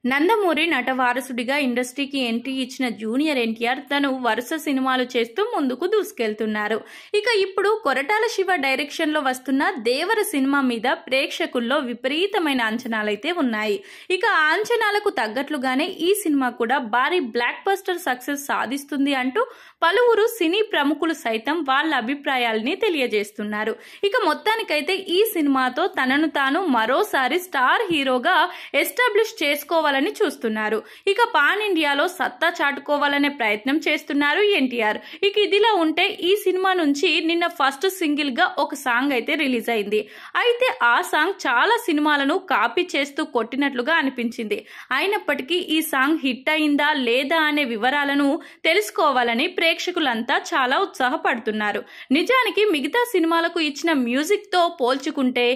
నందమూరి నట వారసుడిగా ఇండస్ట్రీకి ఎంట్రీ ఇచ్చిన జూనియర్ ఎన్టీఆర్ తను వరుస సినిమాలు చేస్తూ ముందుకు దూసుకెళ్తున్నారు. ఇక ఇప్పుడు కొరటాల శివ డైరెక్షన్ లో వస్తున్న దేవర సినిమా మీద ప్రేక్షకుల్లో విపరీతమైన అంచనాలైతే ఉన్నాయి. ఇక ఆ అంచనాలకు తగ్గట్లుగానే ఈ సినిమా కూడా భారీ బ్లాక్ బస్టర్ సక్సెస్ సాధిస్తుంది అంటూ పలువురు సినీ ప్రముఖులు సైతం వాళ్ళ అభిప్రాయాలని తెలియజేస్తున్నారు. ఇక మొత్తానికైతే ఈ సినిమాతో తనను తాను మరోసారి స్టార్ హీరోగా ఎస్టాబ్లిష్ చేసుకోవాలని చూస్తున్నారు. ఇక పాన్ ఇండియాలో సత్తా చాటుకోవాలనే ప్రయత్నం చేస్తున్నారు ఎన్టీఆర్. ఇక ఇదిలా ఉంటే ఈ సినిమా నుంచి నిన్న ఫస్ట్ సింగిల్ గా ఒక సాంగ్ అయితే రిలీజ్ అయింది. అయితే ఆ సాంగ్ చాలా సినిమాలను కాపీ చేస్తూ కొట్టినట్లుగా అనిపించింది. అయినప్పటికీ ఈ సాంగ్ హిట్ అయిందా లేదా అనే వివరాలను తెలుసుకోవాలని ప్రేక్షకులంతా చాలా ఉత్సాహపడుతున్నారు. నిజానికి మిగతా సినిమాలకు ఇచ్చిన మ్యూజిక్ తో పోల్చుకుంటే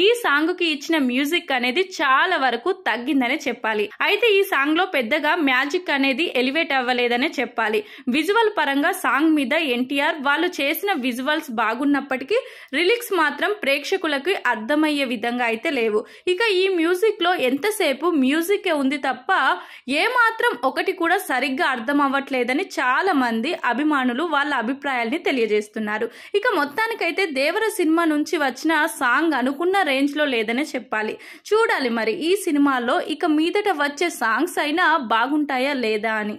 ఈ సాంగ్ కి ఇచ్చిన మ్యూజిక్ అనేది చాలా వరకు తగ్గిందనే చెప్పాలి. అయితే ఈ సాంగ్ లో పెద్దగా మ్యాజిక్ అనేది ఎలివేట్ అవ్వలేదనే చెప్పాలి. విజువల్ పరంగా సాంగ్ మీద ఎన్టీఆర్ వాళ్ళు చేసిన విజువల్స్ బాగున్నప్పటికీ లిరిక్స్ మాత్రం ప్రేక్షకులకు అర్థమయ్యే విధంగా అయితే లేవు. ఇక ఈ మ్యూజిక్ లో ఎంతసేపు మ్యూజిక్ ఉంది తప్ప ఏ మాత్రం ఒకటి కూడా సరిగ్గా అర్థం అవ్వట్లేదని చాలా మంది అభిమానులు వాళ్ళ అభిప్రాయాల్ని తెలియజేస్తున్నారు. ఇక మొత్తానికైతే దేవర సినిమా నుంచి వచ్చిన సాంగ్ అనుకున్న రేంజ్ లో లేదనే చెప్పాలి. చూడాలి మరి ఈ సినిమాలో ఇక మీదట వచ్చే సాంగ్స్ అయినా బాగుంటాయా లేదా అని.